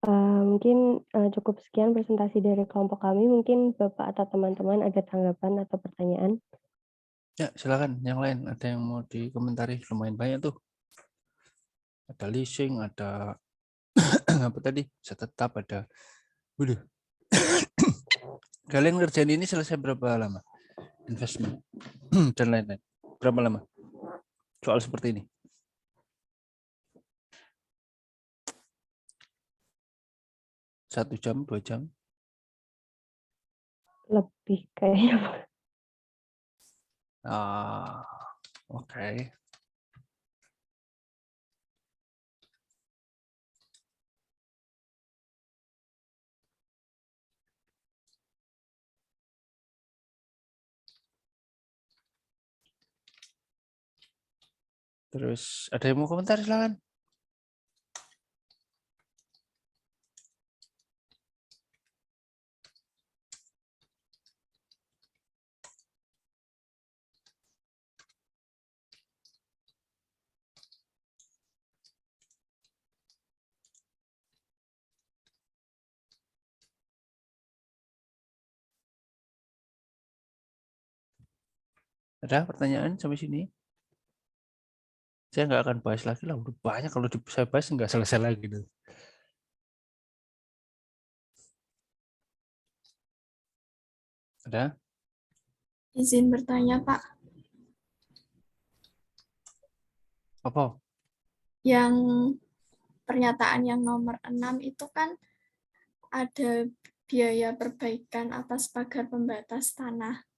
Mungkin cukup sekian presentasi dari kelompok kami. Mungkin Bapak atau teman-teman ada tanggapan atau pertanyaan? Ya, silakan. Yang lain ada yang mau dikomentari? Lumayan banyak tuh. Ada leasing, ada apa tadi? Aset tetap, ada. Waduh. Kalian ngerjain ini selesai berapa lama? Investment dan lain-lain. Berapa lama? Soal seperti ini. Satu jam, 2 jam? Lebih kayaknya. Oke. Terus ada yang mau komentar, silakan. Ada pertanyaan sampai sini? Saya nggak akan bahas lagi lah, udah banyak kalau saya bahas nggak selesai lagi gitu. Ada? Izin bertanya, Pak. Apa? Yang pernyataan yang nomor 6 itu kan ada biaya perbaikan atas pagar pembatas tanah.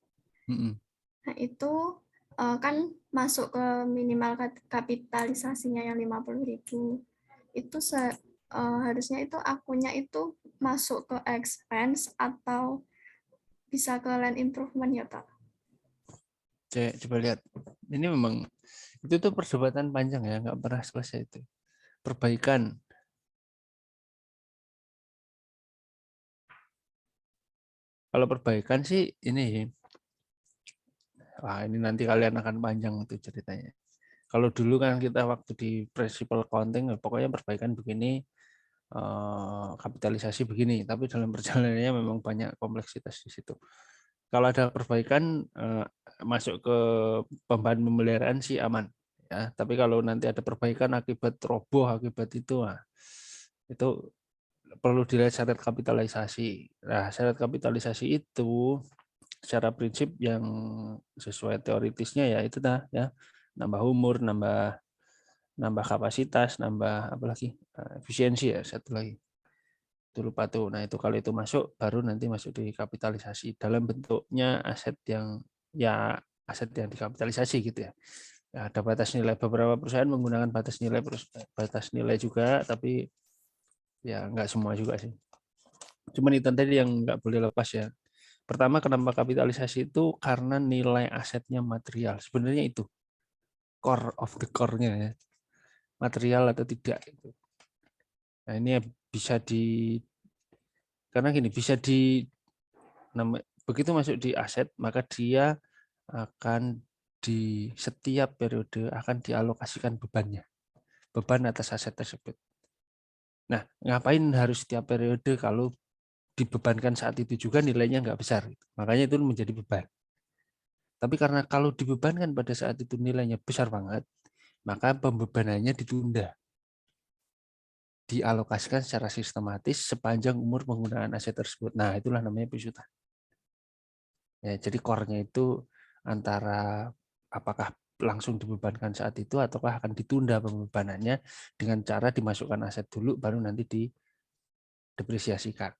Mm-mm. Nah, itu kan masuk ke minimal kapitalisasinya yang 50.000. Itu harusnya itu akunnya itu masuk ke expense atau bisa ke land improvement ya, Pak? Coba lihat. Ini memang itu tuh perdebatan panjang ya, nggak pernah selesai itu. Perbaikan. Kalau perbaikan sih ini, wah ini nanti kalian akan panjang itu ceritanya. Kalau dulu kan kita waktu di principal accounting, pokoknya perbaikan begini, kapitalisasi begini, tapi dalam perjalanannya memang banyak kompleksitas di situ. Kalau ada perbaikan masuk ke pembahan pemeliharaan sih aman, ya. Tapi kalau nanti ada perbaikan akibat roboh, akibat itu, nah, itu perlu dilihat syarat kapitalisasi. Nah, syarat kapitalisasi itu secara prinsip yang sesuai teoritisnya ya itu dah ya, nambah umur, nambah kapasitas, nambah apa lagi, efisiensi ya satu lagi. Itu lupa tuh. Nah, itu kalau itu masuk baru nanti masuk di kapitalisasi dalam bentuknya aset yang ya aset yang dikapitalisasi gitu ya. Ya, ada batas nilai, beberapa perusahaan menggunakan batas nilai juga, tapi ya nggak semua juga sih. Cuman itu tadi yang nggak boleh lepas ya. Pertama, kenapa kapitalisasi itu karena nilai asetnya material. Sebenarnya itu core of the core-nya ya. Material atau tidak itu. Nah, ini bisa karena gini, bisa begitu masuk di aset, maka dia akan di setiap periode akan dialokasikan bebannya. Beban atas aset tersebut. Nah, ngapain harus setiap periode kalau dibebankan saat itu juga nilainya nggak besar. Makanya itu menjadi beban. Tapi karena kalau dibebankan pada saat itu nilainya besar banget, maka pembebanannya ditunda. Dialokasikan secara sistematis sepanjang umur penggunaan aset tersebut. Nah, itulah namanya piutang. Ya, jadi core-nya itu antara apakah langsung dibebankan saat itu ataukah akan ditunda pembebanannya dengan cara dimasukkan aset dulu baru nanti didepresiasikan.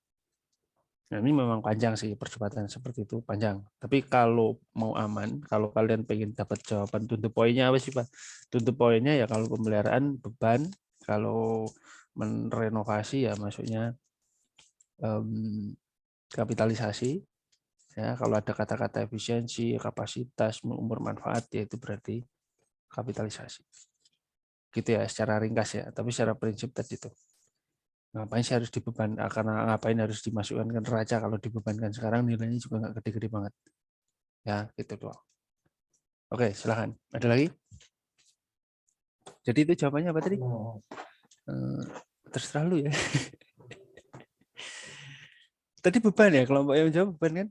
Nah, ini memang panjang sih perdebatan seperti itu, panjang. Tapi kalau mau aman, kalau kalian pengen dapat jawaban to the point-nya apa sih, Pak? To the point-nya ya kalau pemeliharaan beban, kalau merenovasi ya maksudnya kapitalisasi. Ya, kalau ada kata-kata efisiensi, kapasitas, umur manfaat ya itu berarti kapitalisasi. Gitu ya secara ringkas ya, tapi secara prinsip tadi itu. Ngapain sih harus dibebankan, karena ngapain harus dimasukkan ke neraca kalau dibebankan sekarang nilainya juga nggak gede-gede banget. Ya, gitu doang. Oke, silahkan. Ada lagi? Jadi itu jawabannya apa tadi? Terserah lu ya. Tadi beban ya, kelompok yang jawab beban kan?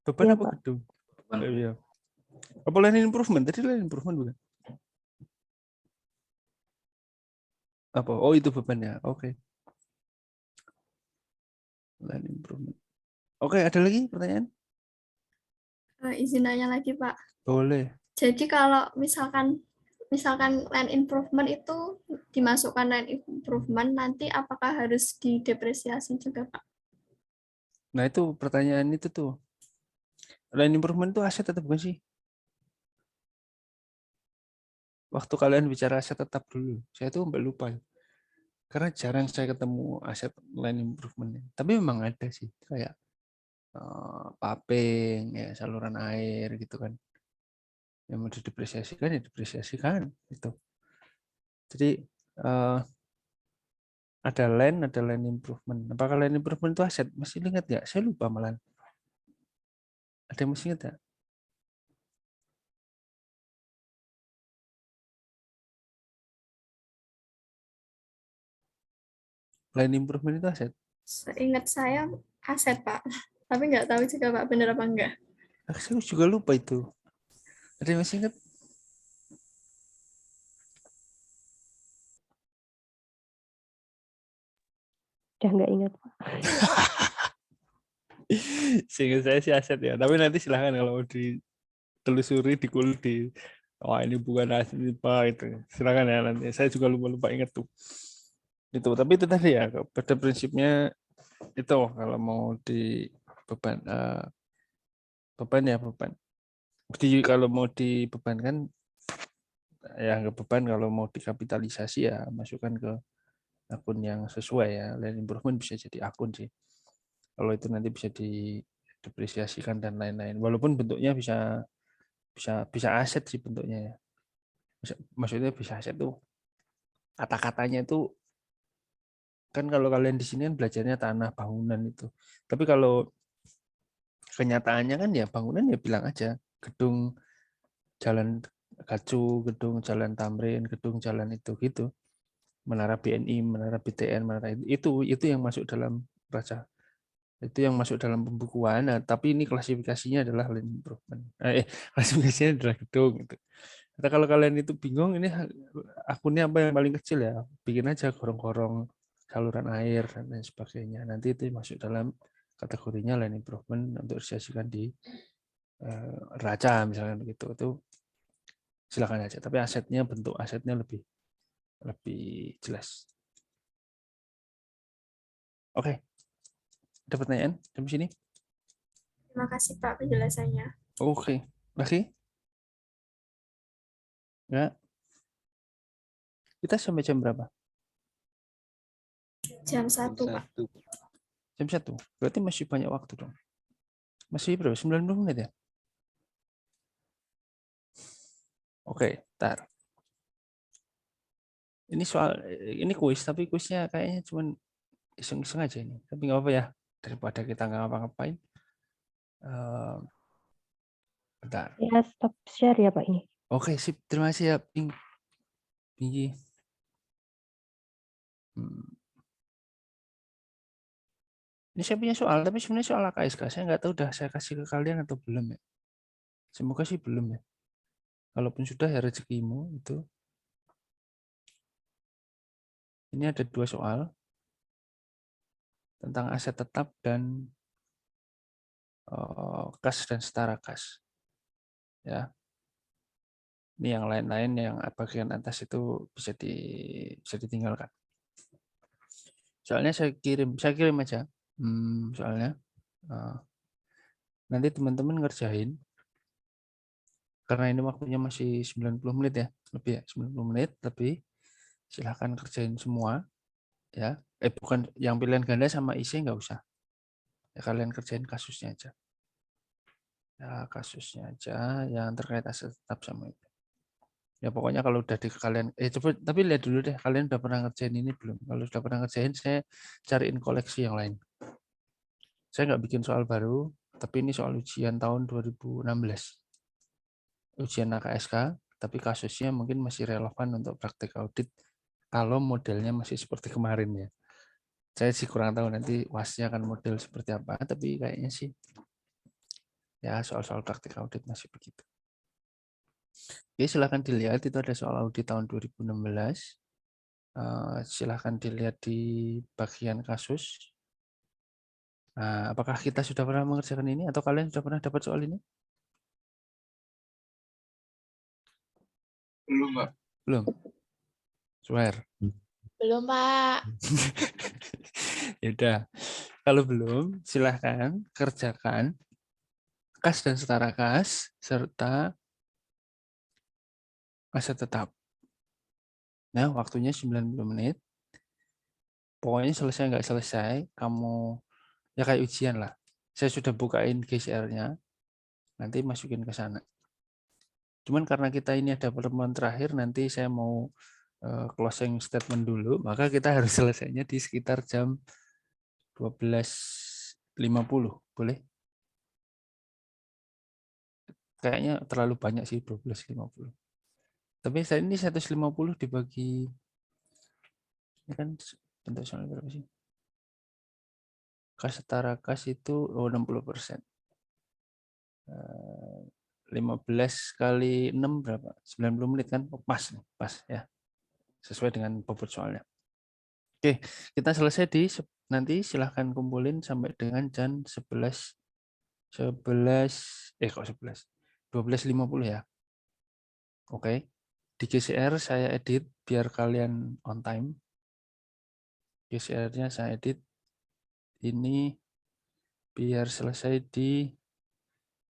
Beban Iya, apa Pak. gedung? Beban. Iya. Apa land improvement? Tadi land improvement bukan? Apa? Oh, itu bebannya. Oke. Land improvement. Oke, ada lagi pertanyaan? Izin nanya lagi, Pak. Boleh. Jadi kalau misalkan land improvement itu dimasukkan land improvement, nanti apakah harus didepresiasi juga, Pak? Nah, itu pertanyaan itu tuh. Land improvement itu aset atau bukan sih? Waktu kalian bicara aset tetap dulu. Saya tuh sampai lupa. Karena jarang saya ketemu aset land improvement. Tapi memang ada sih. Kayak paping, ya, saluran air gitu kan. Yang mau didepresiasikan, ya didepresiasikan. Gitu. Jadi ada land improvement. Apakah land improvement itu aset? Masih ingat nggak? Saya lupa malah. Ada yang masih ingat nggak? Land improvement itu aset? Seingat saya aset, Pak. Tapi nggak tahu juga, Pak, benar apa enggak. Saya juga lupa itu. Ada yang masih ingat? Udah nggak ingat, Pak. Seingat saya sih aset ya. Tapi nanti silahkan kalau mau ditelusuri, dikulik wah ini bukan aset ini Pak itu. Silahkan ya nanti. Saya juga lupa ingat tuh. Itu. Tapi itu tadi ya. Pada prinsipnya itu kalau mau beban ya beban. Kalau mau dibebankan ya nggak beban, kalau mau dikapitalisasi ya masukkan ke akun yang sesuai ya. Land improvement bisa jadi akun sih. Kalau itu nanti bisa didepresiasikan dan lain-lain. Walaupun bentuknya bisa aset sih bentuknya ya. Maksudnya bisa aset tuh kata-katanya itu kan, kalau kalian di sini kan belajarnya tanah, bangunan itu. Tapi kalau kenyataannya kan ya bangunan ya bilang aja gedung, jalan Gacu, gedung jalan Tamrin, gedung jalan itu gitu. Menara BNI, menara BTN, menara itu yang masuk dalam raca. Itu yang masuk dalam pembukuan. Nah, tapi ini klasifikasinya adalah land improvement. Klasifikasinya adalah gedung gitu. Nah, kalau kalian itu bingung ini akunnya apa yang paling kecil ya, bikin aja gorong-gorong saluran air dan lain sebagainya. Nanti itu masuk dalam kategorinya land improvement untuk disesikan di raca misalnya begitu. Itu silakan aja. Tapi asetnya, bentuk asetnya lebih jelas. Oke. Ada pertanyaan sampai sini? Terima kasih Pak penjelasannya. Oke. Lagi? Enggak? Kita sampai jam berapa? Jam 1 Pak. Jam 1. Berarti masih banyak waktu dong. Masih berapa? 90 menit ya? Oke, tar. Ini kuis, tapi kuisnya kayaknya cuma iseng-iseng aja ini. Tapi nggak apa ya, daripada kita nggak ngapa-ngapain. Bentar. Ya, stop share ya, Pak, ini. Oke, sip. Terima kasih ya, Pinky. Ini saya punya soal, tapi sebenarnya soal AKSK. Saya nggak tahu udah saya kasih ke kalian atau belum ya. Semoga sih belum ya. Kalaupun sudah ya rezekimu itu. Ini ada 2 soal tentang aset tetap dan kas dan setara kas. Ya. Ini yang lain-lain yang bagian atas itu bisa ditinggalkan. Soalnya saya kirim aja. Soalnya nanti teman-teman ngerjain karena ini waktunya masih 90 menit ya, lebih ya 90 menit, tapi silahkan kerjain semua ya. Bukan yang pilihan ganda sama isi nggak usah. Ya, kalian kerjain kasusnya aja. Ya, kasusnya aja yang terkait aset tetap sama itu. Ya pokoknya kalau udah kalian coba, tapi lihat dulu deh kalian udah pernah ngerjain ini belum. Kalau sudah pernah ngerjain, saya cariin koleksi yang lain. Saya nggak bikin soal baru, tapi ini soal ujian tahun 2016. Ujian AKSK, tapi kasusnya mungkin masih relevan untuk praktik audit kalau modelnya masih seperti kemarin ya. Saya sih kurang tahu nanti UASnya akan model seperti apa, tapi kayaknya sih ya soal-soal praktik audit masih begitu. Oke, silahkan dilihat, itu ada soal audit tahun 2016. Silahkan dilihat di bagian kasus. Nah, apakah kita sudah pernah mengerjakan ini atau kalian sudah pernah dapat soal ini? Belum, Pak. Belum? Swear. Belum, Pak. Ya udah. Kalau belum, silahkan kerjakan kas dan setara kas serta aset tetap. Nah, waktunya 90 menit. Pokoknya selesai nggak selesai, kamu ya kayak ujian lah. Saya sudah bukain GCR-nya, nanti masukin ke sana. Cuman karena kita ini ada pertemuan terakhir, nanti saya mau closing statement dulu, maka kita harus selesainya di sekitar jam 12.50. Boleh? Kayaknya terlalu banyak sih 12.50. Tapi saya ini 150 dibagi, ini kan bentuk soal berapa sih? Kas setara kas itu 60%. 15 kali 6 berapa? 90 menit kan? Oh, pas ya. Sesuai dengan bobot soalnya. Oke, kita selesai nanti silahkan kumpulin sampai dengan jam 12.50 ya. Oke. Di GCR saya edit biar kalian on time. GCR-nya saya edit ini biar selesai di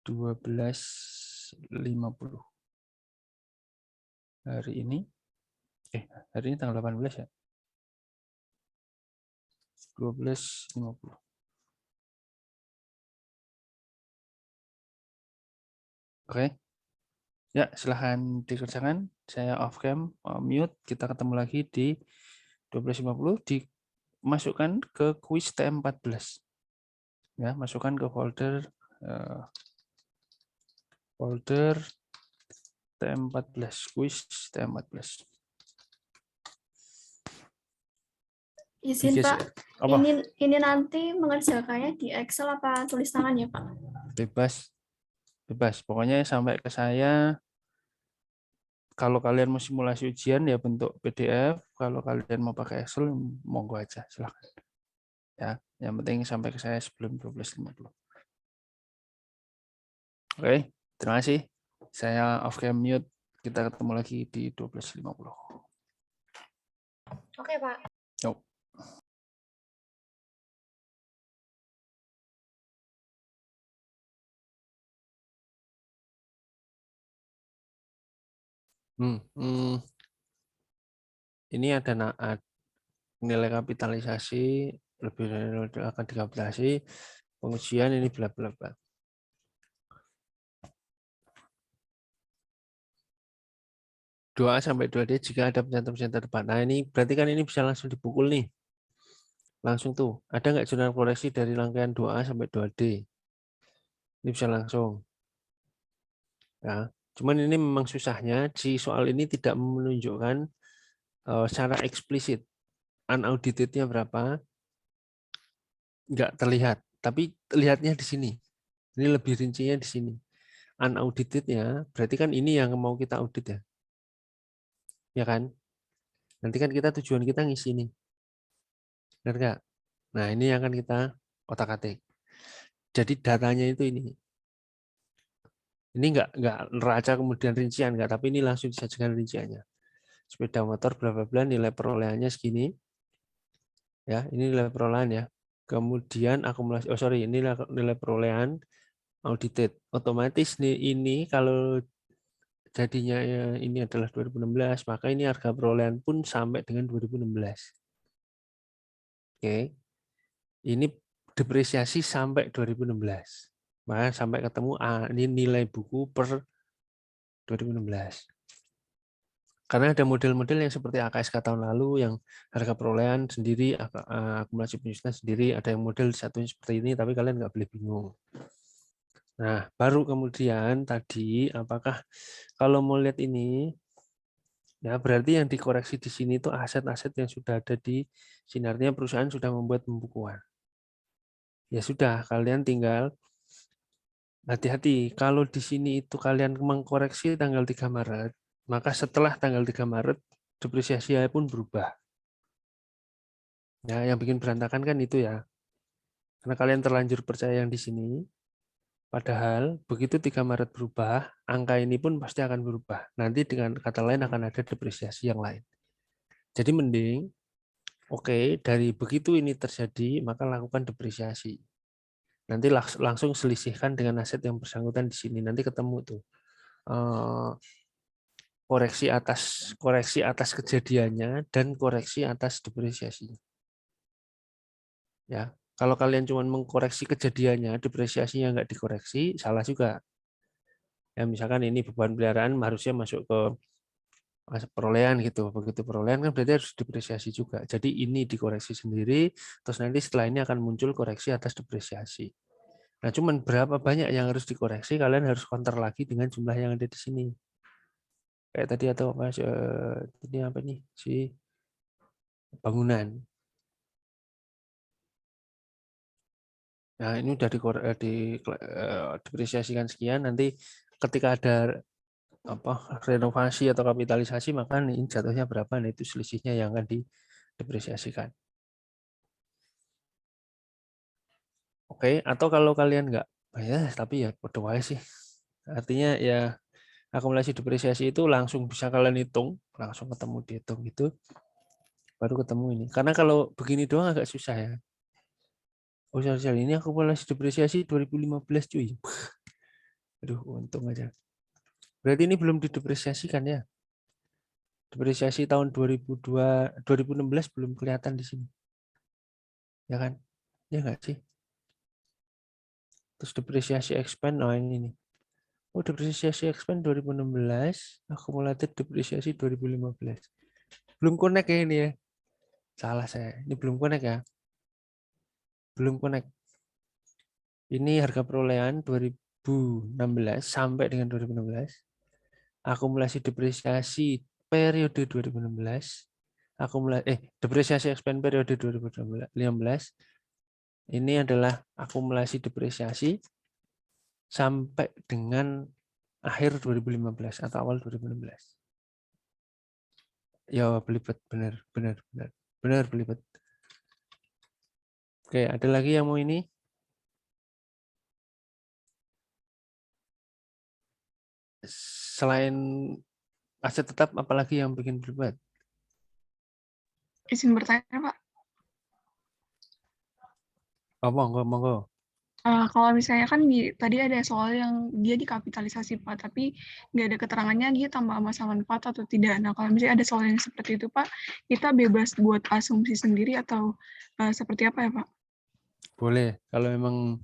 12.50 hari ini. Hari ini tanggal 18 ya. 12.50. Oke. Ya, silahkan dikerjakan. Saya off cam, mute. Kita ketemu lagi di 12.50. Dimasukkan ke quiz TM14. Ya, masukkan ke folder TM14, quiz TM14. Izin Pak, ini nanti mengerjakannya di Excel apa tulis tangan ya Pak? Bebas. Pokoknya sampai ke saya. Kalau kalian mau simulasi ujian ya bentuk PDF. Kalau kalian mau pakai Excel, monggo aja, silahkan. Ya, yang penting sampai ke saya sebelum 12.50. Oke, terima kasih. Saya off cam mute. Kita ketemu lagi di 12.50. Oke, Pak. Yuk. Ini ada nilai kapitalisasi, lebih dari akan dikapitalisasi, pengujian ini bla bla bla. Doa sampai 2D jika ada pencetatan terdepan. Nah ini berarti kan ini bisa langsung dipukul nih. Langsung tuh. Ada nggak jurnal koreksi dari rangkaian 2A sampai 2D? Ini bisa langsung. Ya. Cuman ini memang susahnya, si soal ini tidak menunjukkan secara eksplisit unaudited-nya berapa, nggak terlihat. Tapi lihatnya di sini. Ini lebih rincinya di sini. Unaudited-nya berarti kan ini yang mau kita audit ya. Ya kan? Nanti kan tujuan kita ngisi nih. Benar nggak? Nah, ini yang akan kita otak-atik. Jadi datanya itu ini. Ini nggak neraca kemudian rincian nggak, tapi ini langsung disajikan rinciannya. Sepeda motor bla bla bla nilai perolehannya segini. Ya, ini nilai perolehan ya. Kemudian akumulasi ini nilai perolehan audited. Otomatis nih ini kalau jadinya ini adalah 2016, maka ini harga perolehan pun sampai dengan 2016. Oke. Ini depresiasi sampai 2016. Maka sampai ketemu ini nilai buku per 2016. Karena ada model-model yang seperti AKSK tahun lalu yang harga perolehan sendiri, akumulasi penyusunan sendiri, ada yang model satunya seperti ini, tapi kalian nggak boleh bingung. Nah, baru kemudian tadi, apakah kalau mau lihat ini, ya berarti yang dikoreksi di sini itu aset-aset yang sudah ada di sini. Artinya perusahaan sudah membuat pembukuan. Ya sudah, kalian tinggal hati-hati. Kalau di sini itu kalian mengkoreksi tanggal 3 Maret, maka setelah tanggal 3 Maret, depresiasi pun berubah. Ya, yang bikin berantakan kan itu ya. Karena kalian terlanjur percaya yang di sini, padahal begitu 3 Maret berubah, angka ini pun pasti akan berubah. Nanti dengan kata lain akan ada depresiasi yang lain. Jadi mending, oke, dari begitu ini terjadi, maka lakukan depresiasi. Nanti langsung selisihkan dengan aset yang bersangkutan di sini. Nanti ketemu tuh koreksi atas kejadiannya dan koreksi atas depresiasinya. Ya, kalau kalian cuma mengkoreksi kejadiannya, depresiasinya nggak dikoreksi, salah juga. Ya, misalkan ini beban peliharaan harusnya masuk ke perolehan gitu. Begitu perolehan kan berarti harus depresiasi juga. Jadi ini dikoreksi sendiri, terus nanti setelah ini akan muncul koreksi atas depresiasi. Nah, cuman berapa banyak yang harus dikoreksi, kalian harus counter lagi dengan jumlah yang ada di sini. Kayak tadi atau apa? Ini apa nih? Si bangunan. Nah, ini udah depresiasikan sekian, nanti ketika ada renovasi atau kapitalisasi, maka ini jatuhnya berapa, nah itu selisihnya yang akan didepresiasikan. Oke, atau kalau kalian nggak ya, tapi ya bodoh aja sih. Artinya ya akumulasi depresiasi itu langsung bisa kalian hitung, langsung ketemu dihitung gitu, baru ketemu ini. Karena kalau begini doang agak susah ya. Oh, ini akumulasi depresiasi 2015 cuy. Aduh, untung aja. Berarti ini belum didepresiasikan ya. Depresiasi tahun 2016 belum kelihatan di sini. Ya kan? Ya nggak sih? Terus depresiasi expand, oh ini nih. Oh, depresiasi expand 2016, akumulatif depresiasi 2015. Belum connect ya ini ya. Salah saya. Ini belum connect ya. Belum connect. Ini harga perolehan 2016 sampai dengan 2016. Akumulasi depresiasi periode 2016. Depresiasi expand periode 2015. Ini adalah akumulasi depresiasi sampai dengan akhir 2015 atau awal 2016. Ya, belibet, benar belibet. Oke, ada lagi yang mau ini? Selain aset tetap, apalagi yang bikin belibet? Izin bertanya, Pak. Oh, monggo. Kalau misalnya kan tadi ada soal yang dia dikapitalisasi, Pak, tapi nggak ada keterangannya dia tambah masa manfaat atau tidak. Nah, kalau misalnya ada soal yang seperti itu, Pak, kita bebas buat asumsi sendiri atau seperti apa ya, Pak? Boleh, kalau memang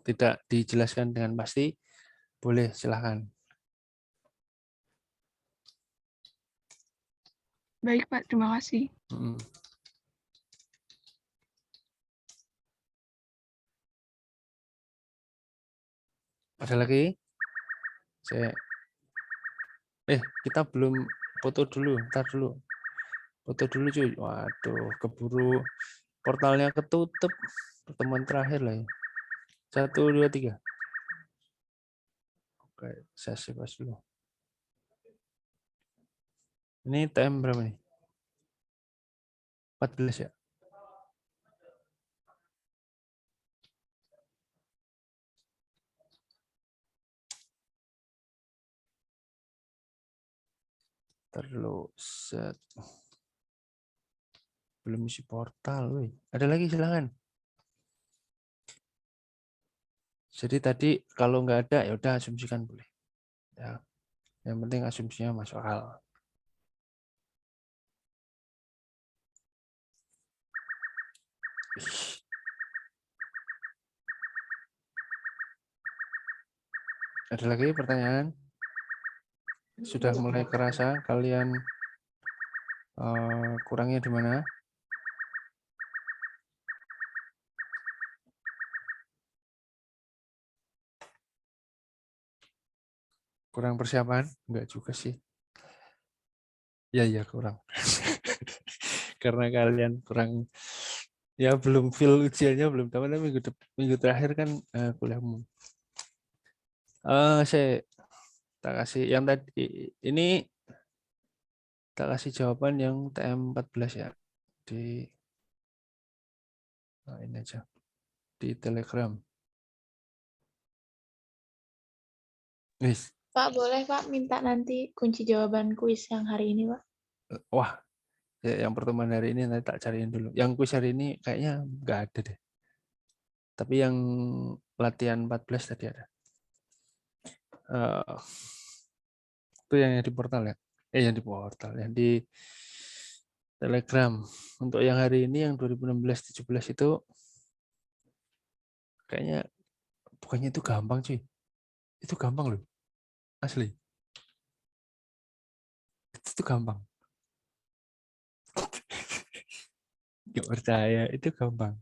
tidak dijelaskan dengan pasti, boleh, silahkan. Baik, Pak, terima kasih. Ada lagi? Kita belum foto dulu, ntar dulu. Foto dulu cuy. Waduh, keburu portalnya ketutup. Pertemuan terakhir lah ya. 1, 2, 3. Oke, saya save dulu. Ini TM berapa nih? 14 ya? Terlalu set. Belum isi portal, woy. Ada lagi silakan. Jadi tadi kalau nggak ada ya udah asumsikan boleh. Ya. Yang penting asumsinya masuk akal. Ada lagi pertanyaan? Sudah mulai kerasa kalian kurangnya di mana? Kurang persiapan? Enggak juga sih. Ya kurang. Karena kalian kurang, ya belum feel ujiannya, belum tahu. Minggu terakhir kan kuliahmu. Saya tak kasih yang tadi ini, tak kasih jawaban yang TM14 ya di ini aja di Telegram. Pak, boleh Pak minta nanti kunci jawaban kuis yang hari ini, Pak? Wah, ya, yang pertemuan hari ini nanti tak cariin dulu. Yang kuis hari ini kayaknya nggak ada deh. Tapi yang latihan 14 tadi ada. Itu yang di portal ya. Yang di portal, yang di Telegram. Untuk yang hari ini yang 2016-17 itu kayaknya bukannya itu gampang cuy. Itu gampang loh. Asli. Itu gampang. Gak percaya, itu gampang.